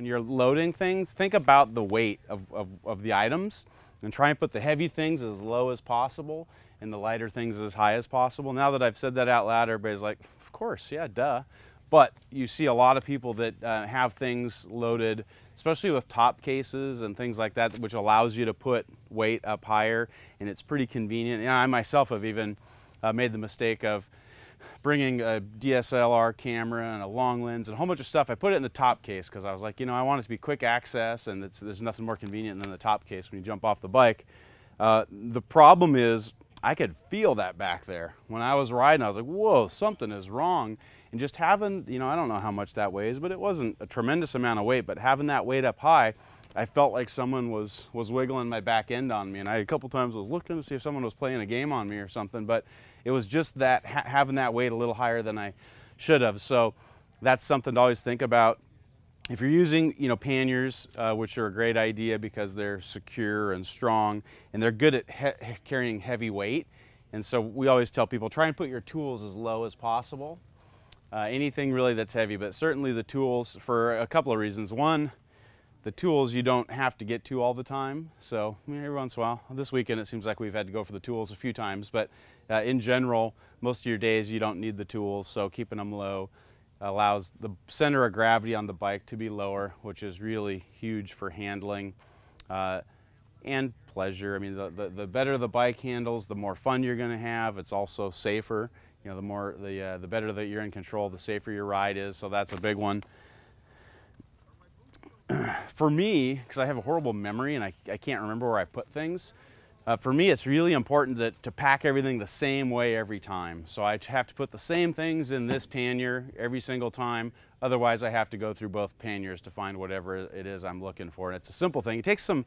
when you're loading things, think about the weight of the items and try and put the heavy things as low as possible and the lighter things as high as possible. Now that I've said that out loud, everybody's like, of course, yeah, duh. But you see a lot of people that have things loaded, especially with top cases and things like that, which allows you to put weight up higher, and it's pretty convenient. And I myself have even made the mistake of bringing a DSLR camera and a long lens and a whole bunch of stuff. I put it in the top case because I was like, you know, I want it to be quick access, and there's nothing more convenient than the top case when you jump off the bike. The problem is I could feel that back there. When I was riding, I was like, whoa, something is wrong. And just having, you know, I don't know how much that weighs, but it wasn't a tremendous amount of weight, but having that weight up high, I felt like someone was wiggling my back end on me. And a couple times was looking to see if someone was playing a game on me or something, but it was just that having that weight a little higher than I should have. So that's something to always think about. If you're using, you know, panniers, which are a great idea because they're secure and strong, and they're good at carrying heavy weight. And so we always tell people, try and put your tools as low as possible. Anything really that's heavy, but certainly the tools for a couple of reasons. One, the tools you don't have to get to all the time. So every once in a while, this weekend it seems like we've had to go for the tools a few times, but in general, most of your days you don't need the tools, so keeping them low allows the center of gravity on the bike to be lower, which is really huge for handling and pleasure. I mean, the better the bike handles, the more fun you're going to have. It's also safer. You know, the better that you're in control, the safer your ride is. So that's a big one. For me, because I have a horrible memory and I can't remember where I put things, for me it's really important to pack everything the same way every time. So I have to put the same things in this pannier every single time. Otherwise I have to go through both panniers to find whatever it is I'm looking for. And it's a simple thing. It takes some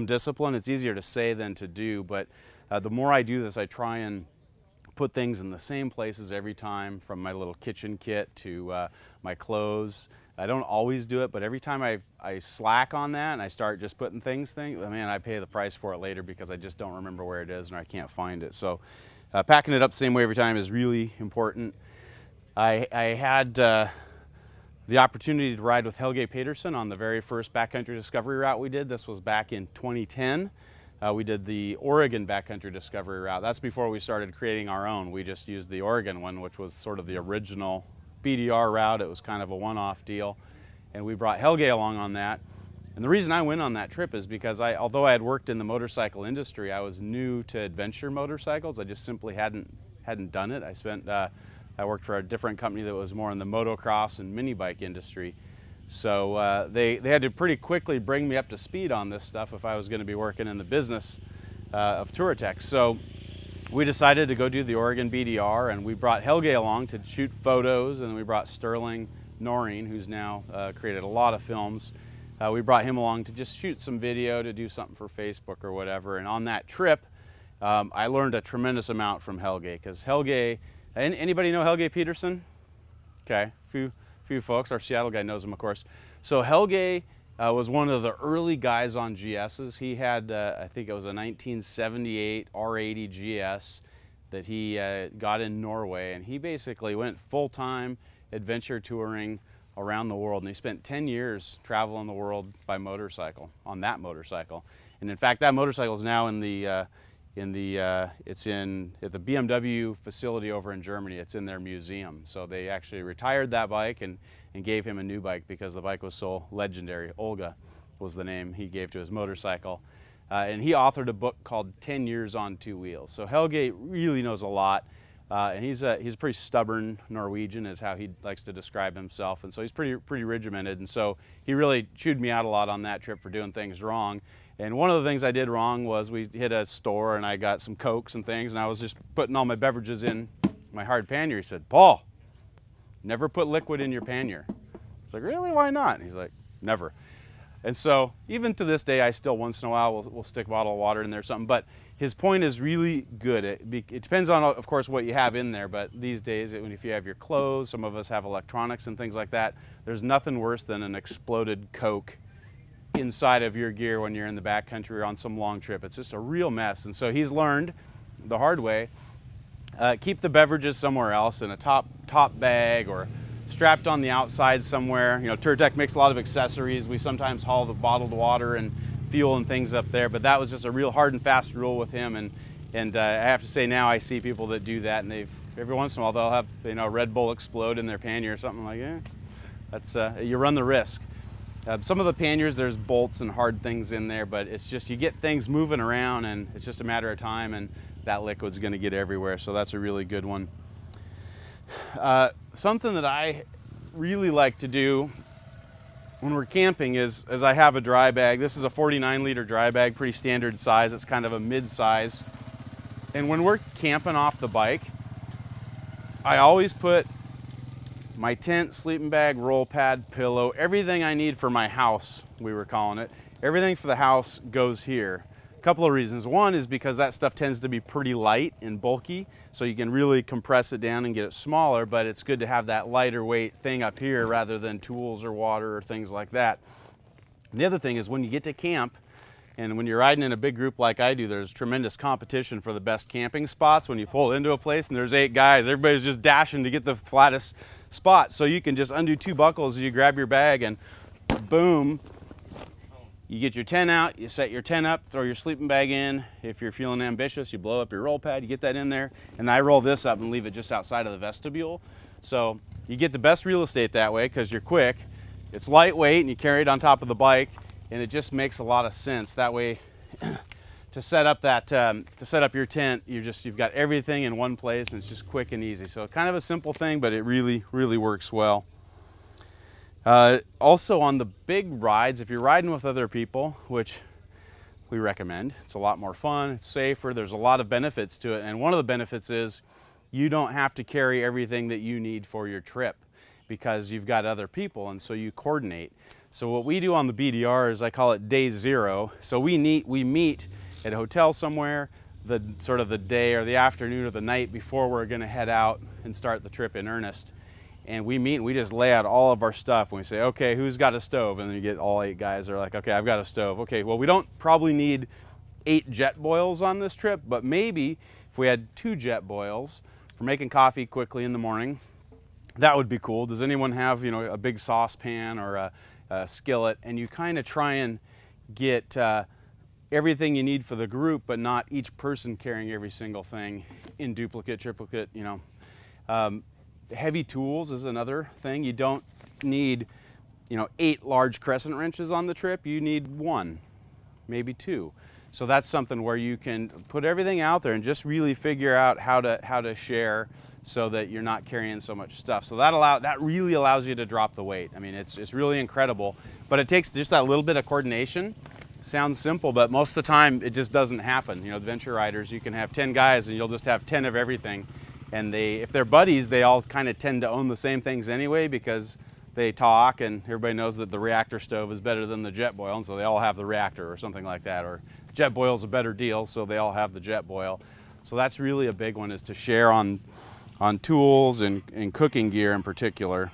discipline. It's easier to say than to do, but the more I do this, I try and put things in the same places every time, from my little kitchen kit to my clothes. I don't always do it, but every time I slack on that and I start just putting things, man, I pay the price for it later because I just don't remember where it is and I can't find it. So packing it up the same way every time is really important. I had the opportunity to ride with Helge Pedersen on the very first backcountry discovery route we did. This was back in 2010. We did the Oregon backcountry discovery route. That's before we started creating our own. We just used the Oregon one, which was sort of the original BDR route. It was kind of a one-off deal, and we brought Helge along on that. And the reason I went on that trip is because although I had worked in the motorcycle industry, I was new to adventure motorcycles. I just simply hadn't done it. I worked for a different company that was more in the motocross and mini bike industry. So they had to pretty quickly bring me up to speed on this stuff if I was going to be working in the business of Touratech. So we decided to go do the Oregon BDR, and we brought Helge along to shoot photos, and we brought Sterling Noreen, who's now created a lot of films. We brought him along to just shoot some video, to do something for Facebook or whatever. And on that trip, I learned a tremendous amount from Helge, because Helge, anybody know Helge Pedersen? Okay, few folks. Our Seattle guy knows him, of course. So Helge was one of the early guys on GSs. He had, I think it was a 1978 R80 GS that he got in Norway, and he basically went full-time adventure touring around the world, and he spent 10 years traveling the world by motorcycle, on that motorcycle. And in fact, that motorcycle is now at the BMW facility over in Germany. It's in their museum. So they actually retired that bike and gave him a new bike because the bike was so legendary. Olga was the name he gave to his motorcycle. And he authored a book called 10 Years on Two Wheels. So Helge really knows a lot. And he's a pretty stubborn Norwegian, is how he likes to describe himself. And so he's pretty regimented. And so he really chewed me out a lot on that trip for doing things wrong. And one of the things I did wrong was we hit a store and I got some Cokes and things, and I was just putting all my beverages in my hard pannier. He said, "Paul, never put liquid in your pannier." I was like, "Really? Why not?" And he's like, "Never." And so even to this day, I still once in a while will stick a bottle of water in there or something. But his point is really good. It depends on, of course, what you have in there. But these days, if you have your clothes, some of us have electronics and things like that, there's nothing worse than an exploded Coke inside of your gear when you're in the backcountry or on some long trip. It's just a real mess. And so he's learned the hard way, keep the beverages somewhere else, in a top bag, or strapped on the outside somewhere. You know, Touratech makes a lot of accessories. We sometimes haul the bottled water and fuel and things up there, but that was just a real hard and fast rule with him. And I have to say, now I see people that do that, and every once in a while they'll have, you know, Red Bull explode in their pannier or something like that. That's you run the risk. Some of the panniers, there's bolts and hard things in there, but it's just, you get things moving around and it's just a matter of time, and that liquid's going to get everywhere. So that's a really good one. Something that I really like to do when we're camping is I have a dry bag. This is a 49-liter dry bag, pretty standard size. It's kind of a mid-size. And when we're camping off the bike, I always put my tent, sleeping bag, roll pad, pillow, everything I need for my house, we were calling it. Everything for the house goes here. A couple of reasons. One is because that stuff tends to be pretty light and bulky, so you can really compress it down and get it smaller, but it's good to have that lighter weight thing up here rather than tools or water or things like that. And the other thing is when you get to camp, and when you're riding in a big group like I do, there's tremendous competition for the best camping spots. When you pull into a place and there's 8 guys, everybody's just dashing to get the flattest spot. So you can just undo 2 buckles, you grab your bag, and boom, you get your tent out, you set your tent up, throw your sleeping bag in. If you're feeling ambitious, you blow up your roll pad, you get that in there. And I roll this up and leave it just outside of the vestibule. So you get the best real estate that way because you're quick. It's lightweight and you carry it on top of the bike. And it just makes a lot of sense that way. To set up your tent, you've got everything in one place, and it's just quick and easy. So kind of a simple thing, but it really works well. Also on the big rides, if you're riding with other people, which we recommend, it's a lot more fun, it's safer, there's a lot of benefits to it. And one of the benefits is you don't have to carry everything that you need for your trip because you've got other people, and so you coordinate. So what we do on the BDR is I call it day 0. So we meet at a hotel somewhere the day or the afternoon or the night before we're going to head out and start the trip in earnest. And we meet and we just lay out all of our stuff. And we say, okay, who's got a stove? And then you get all 8 guys are like, okay, I've got a stove. Okay, well, we don't probably need 8 jet boils on this trip, but maybe if we had 2 jet boils for making coffee quickly in the morning, that would be cool. Does anyone have, you know, a big saucepan or a skillet? And you kind of try and get everything you need for the group, but not each person carrying every single thing in duplicate, triplicate, you know. Heavy tools is another thing. You don't need, you know, 8 large crescent wrenches on the trip. You need 1, maybe 2. So that's something where you can put everything out there and just really figure out how to share so that you're not carrying so much stuff. So that really allows you to drop the weight. I mean, it's really incredible, but it takes just that little bit of coordination. Sounds simple, but most of the time it just doesn't happen. You know, adventure riders, you can have 10 guys and you'll just have 10 of everything. And if they're buddies, they all kind of tend to own the same things anyway because they talk and everybody knows that the reactor stove is better than the jet boil, and so they all have the reactor or something like that. Or jet boil's a better deal, so they all have the jet boil. So that's really a big one, is to share on tools and cooking gear in particular.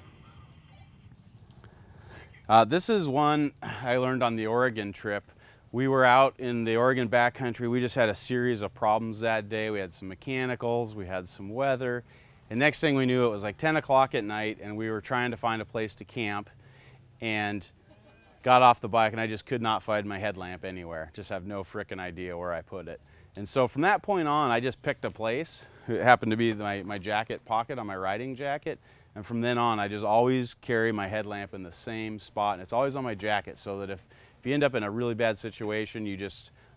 This is one I learned on the Oregon trip. We were out in the Oregon backcountry. We just had a series of problems that day. We had some mechanicals, we had some weather, and next thing we knew, it was like 10 o'clock at night, and we were trying to find a place to camp, and got off the bike, and I just could not find my headlamp anywhere. Just have no frickin' idea where I put it. And so from that point on, I just picked a place. It happened to be my jacket pocket on my riding jacket. And from then on, I just always carry my headlamp in the same spot. And it's always on my jacket, so that if you end up in a really bad situation,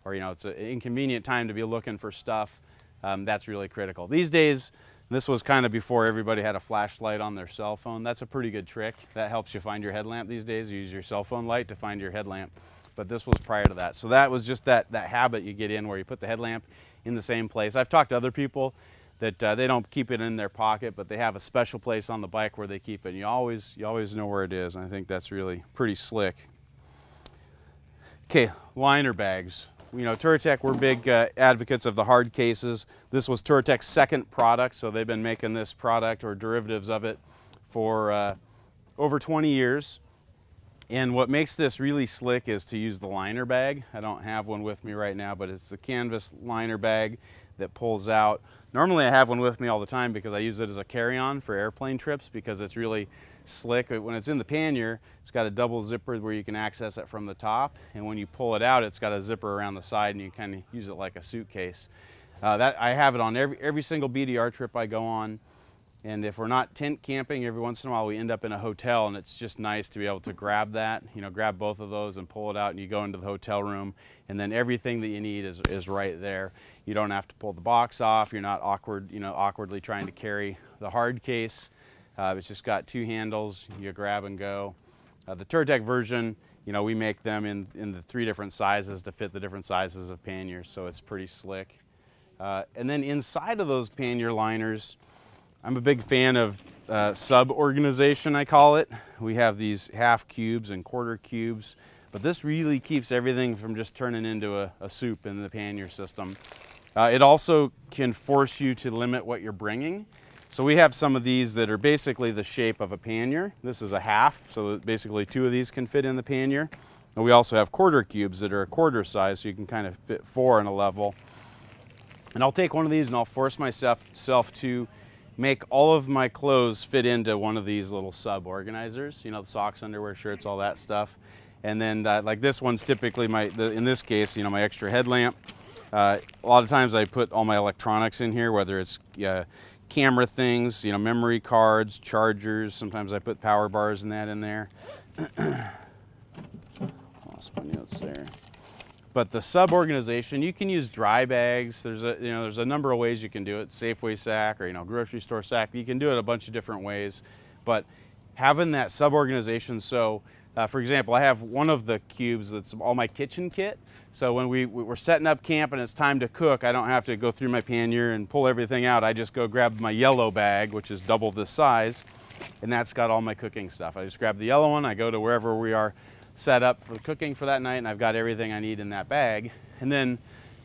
or you know, it's an inconvenient time to be looking for stuff, that's really critical. These days, this was kind of before everybody had a flashlight on their cell phone. That's a pretty good trick. That helps you find your headlamp these days. You use your cell phone light to find your headlamp. But this was prior to that. So that was just that habit you get in where you put the headlamp in the same place. I've talked to other people that they don't keep it in their pocket, but they have a special place on the bike where they keep it. And you always know where it is. And I think that's really pretty slick. Okay, liner bags. You know, Touratech, we're big advocates of the hard cases. This was Touratech's second product, so they've been making this product or derivatives of it for over 20 years. And what makes this really slick is to use the liner bag. I don't have one with me right now, but it's the canvas liner bag that pulls out. Normally I have one with me all the time because I use it as a carry-on for airplane trips because it's really slick. When it's in the pannier, it's got a double zipper where you can access it from the top, and when you pull it out, it's got a zipper around the side and you kind of use it like a suitcase. That I have it on every single BDR trip I go on. And if we're not tent camping, every once in a while we end up in a hotel, and it's just nice to be able to grab that, grab both of those and pull it out, and you go into the hotel room, and then everything that you need is right there. You don't have to pull the box off. You're not awkwardly trying to carry the hard case. It's just got two handles. You grab and go. The Touratech version, we make them in the 3 different sizes to fit the different sizes of panniers, so it's pretty slick. And then inside of those pannier liners, I'm a big fan of sub-organization, I call it. We have these half cubes and quarter cubes, but this really keeps everything from just turning into a soup in the pannier system. It also can force you to limit what you're bringing. So we have some of these that are basically the shape of a pannier. This is a half, so basically 2 of these can fit in the pannier. And we also have quarter cubes that are a quarter size, so you can kind of fit 4 in a level. And I'll take one of these and I'll force myself to make all of my clothes fit into one of these little sub organizers, the socks, underwear, shirts, all that stuff. And then like this one's typically in this case, my extra headlamp. A lot of times I put all my electronics in here, whether it's camera things, memory cards, chargers. Sometimes I put power bars and that in there. Lost my notes there. But the sub-organization, you can use dry bags. There's a number of ways you can do it. Safeway sack or grocery store sack. You can do it a bunch of different ways. But having that sub-organization, so for example, I have one of the cubes that's all my kitchen kit. So when we're setting up camp and it's time to cook, I don't have to go through my pannier and pull everything out. I just go grab my yellow bag, which is double this size, and that's got all my cooking stuff. I just grab the yellow one. I go to wherever we are set up for cooking for that night, and I've got everything I need in that bag. And then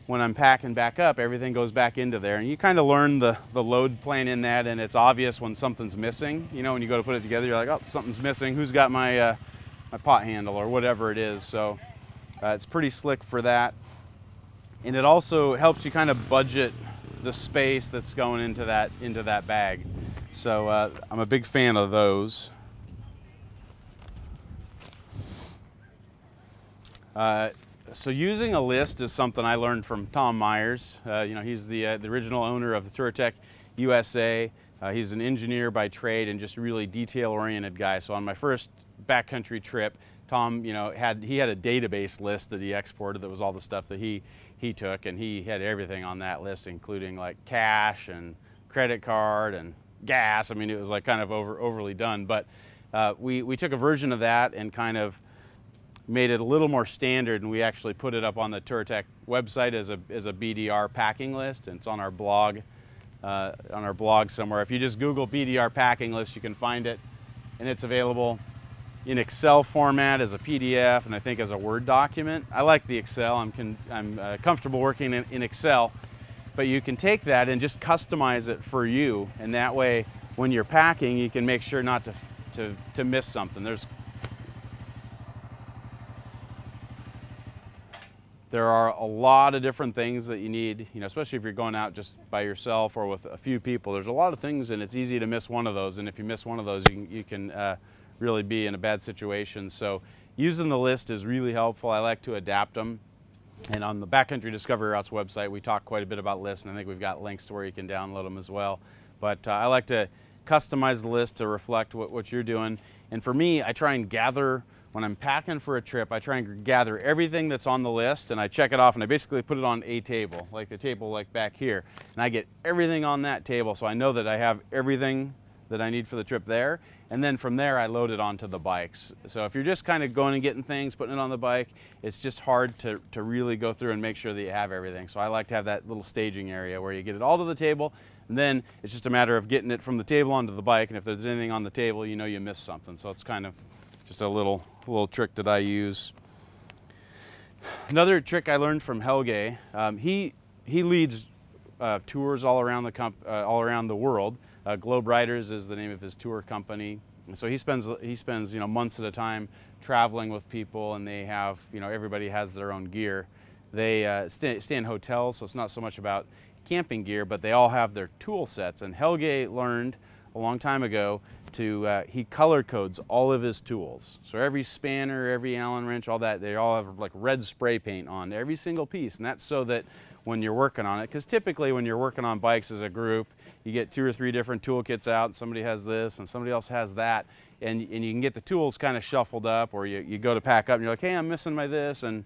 when I'm packing back up, everything goes back into there. And you kind of learn the load plan in that, and it's obvious when something's missing. When you go to put it together, you're like, oh, something's missing. Who's got my pot handle or whatever it is? So it's pretty slick for that. And it also helps you kind of budget the space that's going into that bag. So I'm a big fan of those. So using a list is something I learned from Tom Myers. He's the original owner of the Touratech USA. He's an engineer by trade and just a really detail-oriented guy. So on my first backcountry trip, Tom, had a database list that he exported that was all the stuff that he took, and he had everything on that list, including like cash and credit card and gas. I mean, it was like kind of overly done, but we took a version of that and kind of made it a little more standard, and we actually put it up on the Touratech website as a BDR packing list, and it's on our blog somewhere. If you just Google BDR packing list, you can find it, and it's available in Excel format as a PDF and I think as a Word document. I like the Excel. I'm comfortable working in Excel, but you can take that and just customize it for you, and that way when you're packing you can make sure not to miss something. There are a lot of different things that you need, especially if you're going out just by yourself or with a few people. There's a lot of things, and it's easy to miss one of those. And if you miss one of those, you can really be in a bad situation. So using the list is really helpful. I like to adapt them. And on the Backcountry Discovery Routes website, we talk quite a bit about lists, and I think we've got links to where you can download them as well. But I like to customize the list to reflect what you're doing. And for me, I try and gather, when I'm packing for a trip, I try and gather everything that's on the list, and I check it off, and I basically put it on a table, like the table like back here. And I get everything on that table, so I know that I have everything that I need for the trip there. And then from there, I load it onto the bikes. So if you're just kind of going and getting things, putting it on the bike, it's just hard to really go through and make sure that you have everything. So I like to have that little staging area where you get it all to the table, and then it's just a matter of getting it from the table onto the bike, and if there's anything on the table, you know you missed something. So it's kind of just a little trick that I use. Another trick I learned from Helge, he leads tours all around the world. Globe Riders is the name of his tour company. And so he spends months at a time traveling with people, and they have everybody has their own gear. They stay in hotels, so it's not so much about camping gear, but they all have their tool sets. And Helge learned a long time ago to, he color codes all of his tools. So every spanner, every Allen wrench, all that, they all have like red spray paint on every single piece. And that's so that when you're working on it, because typically when you're working on bikes as a group, you get 2 or 3 different toolkits out, and somebody has this and somebody else has that, and you can get the tools kind of shuffled up, or you go to pack up and you're like, hey, I'm missing my this, and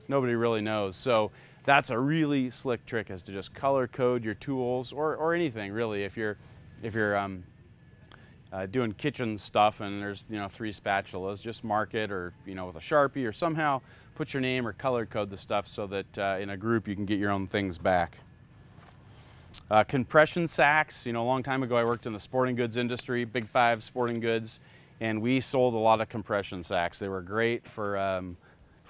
nobody really knows. So that's a really slick trick, is to just color code your tools, or anything really. If you're doing kitchen stuff and there's 3 spatulas, just mark it, or with a Sharpie, or somehow put your name or color code the stuff so that in a group you can get your own things back. Compression sacks. A long time ago I worked in the sporting goods industry, Big 5 sporting goods, and we sold a lot of compression sacks. They were great for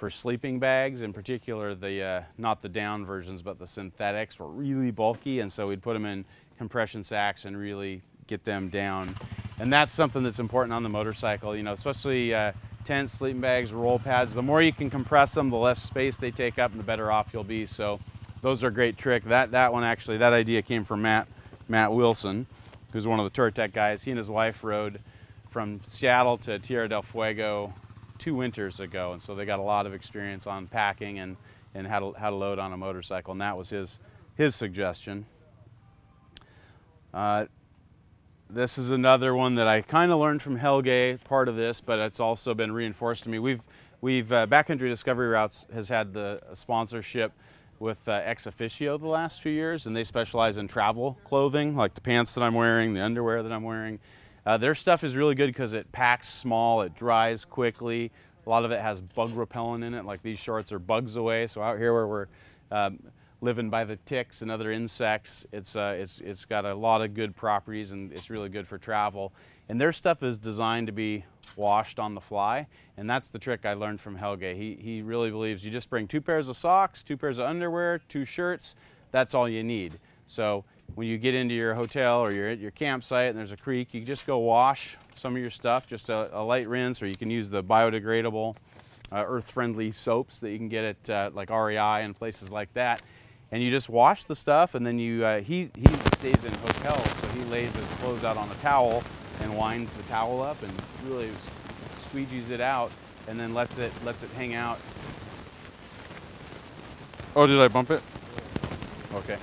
sleeping bags, in particular the not the down versions, but the synthetics were really bulky, and so we'd put them in compression sacks and really get them down. And that's something that's important on the motorcycle, especially tents, sleeping bags, roll pads. The more you can compress them, the less space they take up and the better off you'll be. So those are a great trick. That one actually, that idea came from Matt Wilson, who's one of the Touratech guys. He and his wife rode from Seattle to Tierra del Fuego 2 winters ago, and so they got a lot of experience on packing and how to load on a motorcycle, and that was his suggestion. This is another one that I kind of learned from Helge, part of this, but it's also been reinforced to me. We've Backcountry Discovery Routes has had the sponsorship with Ex Officio the last few years, and they specialize in travel clothing, like the pants that I'm wearing, the underwear that I'm wearing. Their stuff is really good because it packs small, it dries quickly. A lot of it has bug repellent in it, like these shorts are bugs away. So out here where we're living by the ticks and other insects, it's got a lot of good properties, and it's really good for travel. And their stuff is designed to be washed on the fly, and that's the trick I learned from Helge. He really believes you just bring 2 pairs of socks, 2 pairs of underwear, 2 shirts, that's all you need. So when you get into your hotel or you're at your campsite and there's a creek, you just go wash some of your stuff, just a light rinse, or you can use the biodegradable, earth-friendly soaps that you can get at like REI and places like that. And you just wash the stuff, and then he stays in hotels, so he lays his clothes out on a towel and winds the towel up and really squeegees it out, and then lets it hang out. Oh, did I bump it? Okay.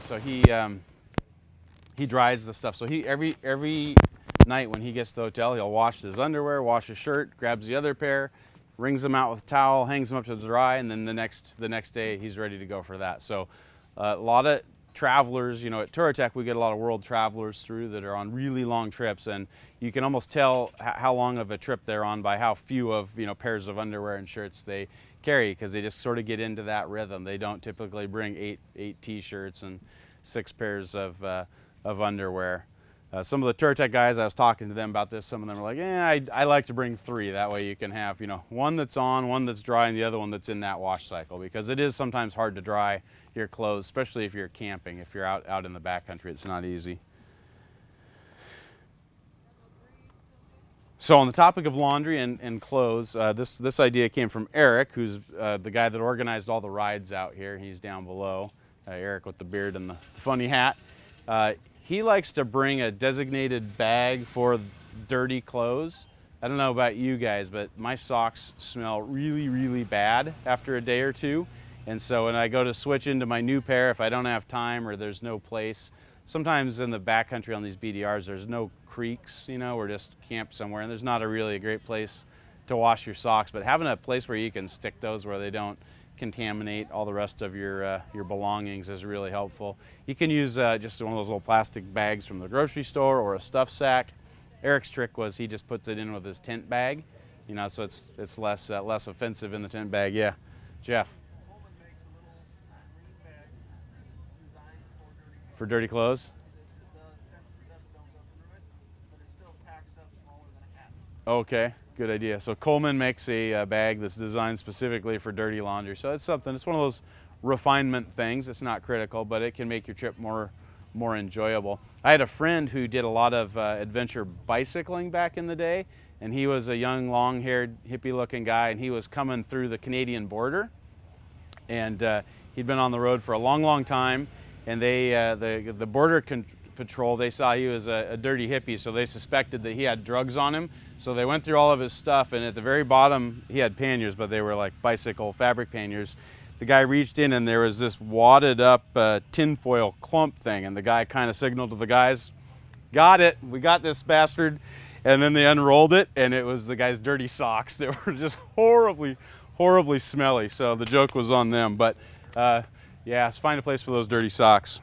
So he dries the stuff. So every night when he gets to the hotel, he'll wash his underwear, wash his shirt, grabs the other pair, wrings them out with a towel, hangs them up to dry, and then the next day he's ready to go for that. So a lot of travelers, at Touratech we get a lot of world travelers through that are on really long trips, and you can almost tell how long of a trip they're on by how few of pairs of underwear and shirts they carry, because they just sort of get into that rhythm. They don't typically bring eight t-shirts and 6 pairs of underwear. Some of the Touratech guys, I was talking to them about this, some of them are like, I like to bring 3, that way you can have one that's on, one that's dry, and the other one that's in that wash cycle, because it is sometimes hard to dry your clothes, especially if you're camping. If you're out in the backcountry, it's not easy. So on the topic of laundry and clothes, this idea came from Eric, who's the guy that organized all the rides out here. He's down below, Eric with the beard and the funny hat. He likes to bring a designated bag for dirty clothes. I don't know about you guys, but my socks smell really, really bad after a day or 2. And so when I go to switch into my new pair, if I don't have time or there's no place, sometimes in the backcountry on these BDRs, there's no creeks, we're just camped somewhere, and there's not really a great place to wash your socks. But having a place where you can stick those where they don't contaminate all the rest of your belongings is really helpful. You can use just one of those little plastic bags from the grocery store or a stuff sack. Eric's trick was he just puts it in with his tent bag, so it's less offensive in the tent bag. Yeah, Jeff. For dirty clothes? Okay, good idea. So Coleman makes a bag that's designed specifically for dirty laundry. So it's something, it's one of those refinement things. It's not critical, but it can make your trip more enjoyable. I had a friend who did a lot of adventure bicycling back in the day, and he was a young, long-haired, hippie-looking guy, and he was coming through the Canadian border. And he'd been on the road for a long, long time. and they the border patrol, they saw he was a dirty hippie, so they suspected that he had drugs on him. So they went through all of his stuff, and at the very bottom, he had panniers, but they were like bicycle fabric panniers. The guy reached in, and there was this wadded up tinfoil clump thing, and the guy kind of signaled to the guys, "Got it, we got this bastard." And then they unrolled it, and it was the guy's dirty socks that were just horribly, horribly smelly. So the joke was on them, but yeah, let's find a place for those dirty socks.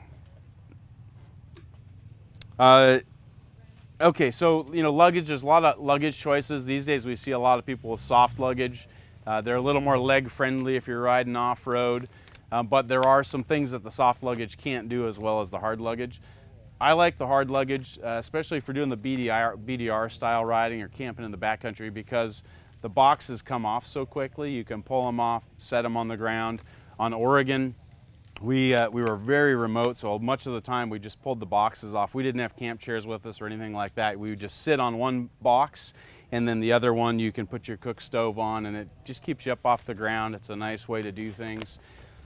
Okay, so luggage, there's a lot of luggage choices. These days we see a lot of people with soft luggage. They're a little more leg friendly if you're riding off-road, but there are some things that the soft luggage can't do as well as the hard luggage. I like the hard luggage, especially for doing the BDR style riding or camping in the backcountry, because the boxes come off so quickly. You can pull them off, set them on the ground. On Oregon, we were very remote, so much of the time we just pulled the boxes off. We didn't have camp chairs with us or anything like that. We would just sit on one box, and then the other one you can put your cook stove on, and it just keeps you up off the ground. It's a nice way to do things.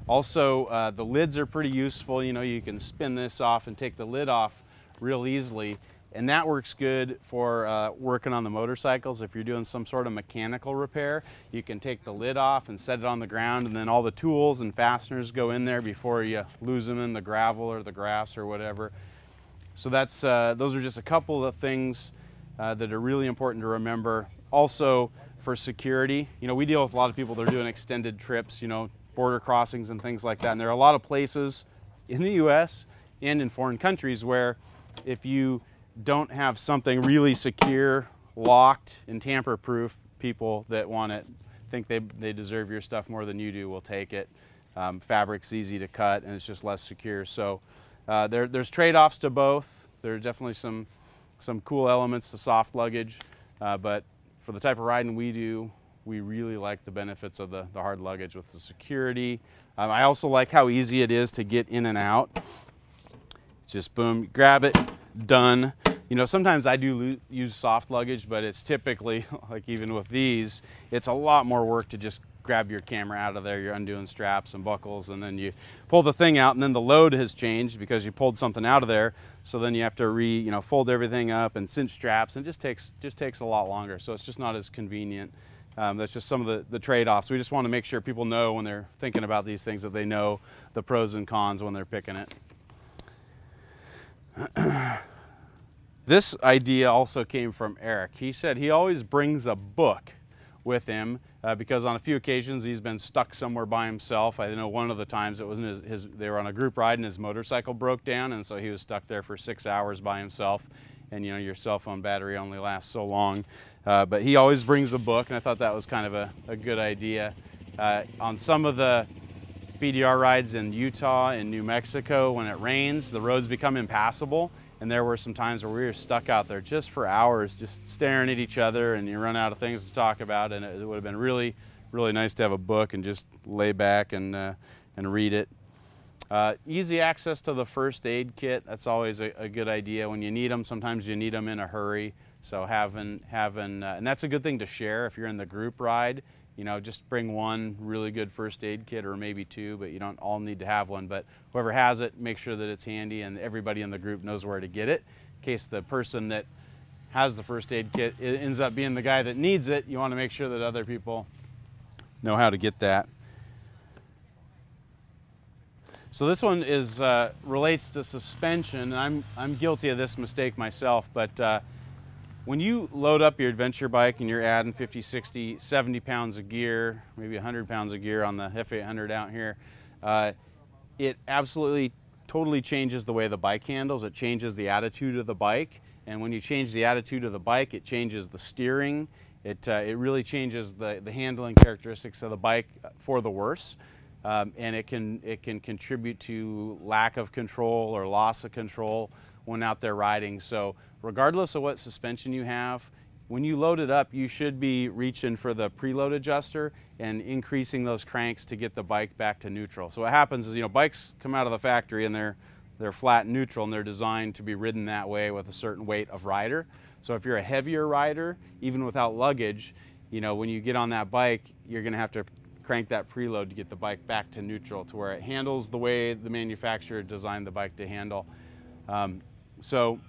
Also, the lids are pretty useful. You can spin this off and take the lid off real easily, and that works good for working on the motorcycles. If you're doing some sort of mechanical repair, you can take the lid off and set it on the ground, and then all the tools and fasteners go in there before you lose them in the gravel or the grass or whatever. So that's those are just a couple of things that are really important to remember. Also, for security, we deal with a lot of people that are doing extended trips, border crossings and things like that. And there are a lot of places in the US and in foreign countries where if you don't have something really secure, locked, and tamper-proof, people that want it, think they deserve your stuff more than you do, will take it. Fabric's easy to cut, and it's just less secure. So there's trade-offs to both. There are definitely some cool elements to soft luggage, but for the type of riding we do, we really like the benefits of the hard luggage with the security. I also like how easy it is to get in and out. It's just boom, grab it, done. Sometimes I do use soft luggage, but it's typically, like even with these, it's a lot more work to just grab your camera out of there. You're undoing straps and buckles, and then you pull the thing out, and then the load has changed because you pulled something out of there. So then you have to fold everything up and cinch straps, and it just takes a lot longer. So it's just not as convenient. That's just some of the trade-offs. We just want to make sure people know when they're thinking about these things that they know the pros and cons when they're picking it. This idea also came from Eric. He said he always brings a book with him because on a few occasions he's been stuck somewhere by himself. I know one of the times it was they were on a group ride and his motorcycle broke down, and so he was stuck there for 6 hours by himself. And your cell phone battery only lasts so long. But he always brings a book, and I thought that was kind of a good idea. On some of the BDR rides in Utah and New Mexico, when it rains, the roads become impassable, and there were some times where we were stuck out there just for hours, just staring at each other, and you run out of things to talk about, and it would have been really, really nice to have a book and just lay back and read it. Easy access to the first aid kit, that's always a good idea when you need them. Sometimes you need them in a hurry, so having and that's a good thing to share if you're in the group ride. Just bring one really good first aid kit, or maybe two, but you don't all need to have one. But whoever has it, make sure that it's handy and everybody in the group knows where to get it. In case the person that has the first aid kit ends up being the guy that needs it, you want to make sure that other people know how to get that. So this one relates to suspension, and I'm guilty of this mistake myself, but when you load up your adventure bike and you're adding 50, 60, 70 pounds of gear, maybe 100 pounds of gear on the F800 out here, it absolutely totally changes the way the bike handles. It changes the attitude of the bike, and when you change the attitude of the bike, it changes the steering. It really changes the handling characteristics of the bike for the worse. And it can contribute to lack of control or loss of control when out there riding. So regardless of what suspension you have, when you load it up, you should be reaching for the preload adjuster and increasing those cranks to get the bike back to neutral. So what happens is, bikes come out of the factory and they're flat and neutral, and they're designed to be ridden that way with a certain weight of rider. So if you're a heavier rider, even without luggage, when you get on that bike, you're going to have to crank that preload to get the bike back to neutral, to where it handles the way the manufacturer designed the bike to handle. So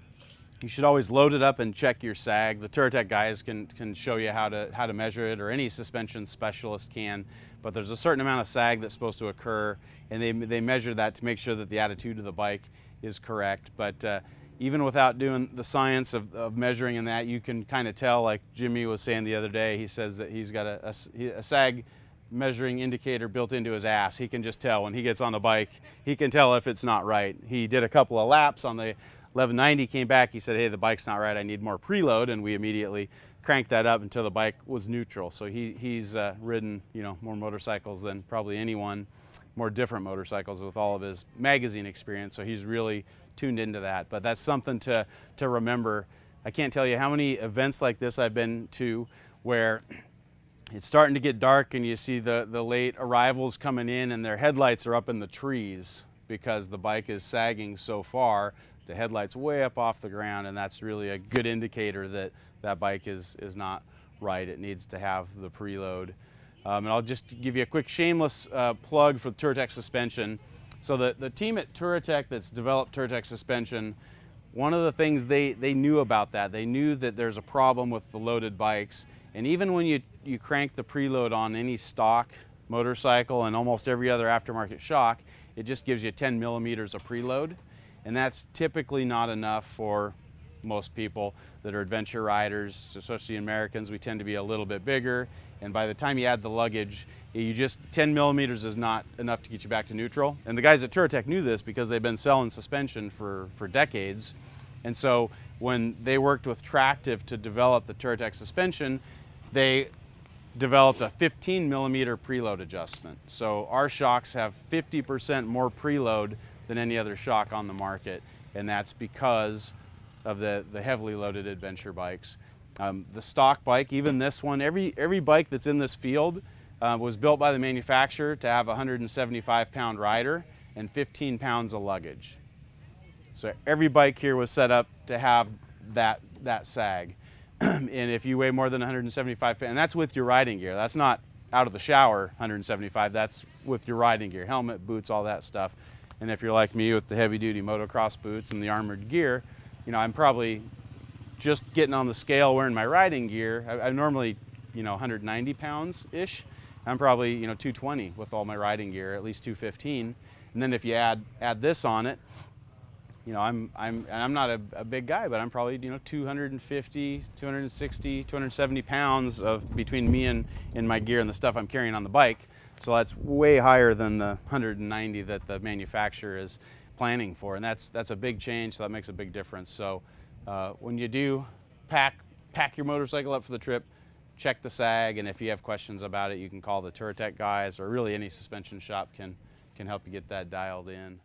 you should always load it up and check your sag. The Touratech guys can show you how to measure it, or any suspension specialist can. But there's a certain amount of sag that's supposed to occur, and they measure that to make sure that the attitude of the bike is correct. But even without doing the science of measuring in that, you can kind of tell, like Jimmy was saying the other day. He says that he's got a sag measuring indicator built into his ass. He can just tell when he gets on the bike, he can tell if it's not right. He did a couple of laps on the 1190, came back, he said, hey, the bike's not right, I need more preload, and we immediately cranked that up until the bike was neutral. So he's ridden, you know, more motorcycles than probably anyone, more different motorcycles with all of his magazine experience, so he's really tuned into that. But that's something to remember. I can't tell you how many events like this I've been to where it's starting to get dark and you see the late arrivals coming in and their headlights are up in the trees because the bike is sagging so far. The headlight's way up off the ground, and that's really a good indicator that that bike is not right. It needs to have the preload. And I'll just give you a quick shameless plug for Touratech suspension. So the team at Touratech that's developed Touratech suspension, one of the things they knew about that, they knew that there's a problem with the loaded bikes. And even when you crank the preload on any stock motorcycle and almost every other aftermarket shock, it just gives you 10 millimeters of preload. And that's typically not enough for most people that are adventure riders, especially Americans. We tend to be a little bit bigger, and by the time you add the luggage, 10 millimeters is not enough to get you back to neutral. And the guys at Touratech knew this because they've been selling suspension for decades. And so when they worked with Tractive to develop the Touratech suspension, they developed a 15 millimeter preload adjustment. So our shocks have 50% more preload than any other shock on the market, and that's because of the heavily loaded adventure bikes. The stock bike, even this one, every bike that's in this field was built by the manufacturer to have a 175-pound rider and 15 pounds of luggage. So every bike here was set up to have that sag. And if you weigh more than 175 pounds, and that's with your riding gear, that's not out of the shower 175, that's with your riding gear, helmet, boots, all that stuff. And if you're like me with the heavy-duty motocross boots and the armored gear, you know, I'm probably just getting on the scale wearing my riding gear. I'm normally, you know, 190 pounds-ish. I'm probably, you know, 220 with all my riding gear, at least 215. And then if you add this on it, you know, I'm not a big guy, but I'm probably, you know, 250, 260, 270 pounds of between me and my gear and the stuff I'm carrying on the bike. So that's way higher than the 190 that the manufacturer is planning for, and that's a big change. So that makes a big difference. So when you do pack your motorcycle up for the trip, check the sag, and if you have questions about it, you can call the Touratech guys, or really any suspension shop can help you get that dialed in.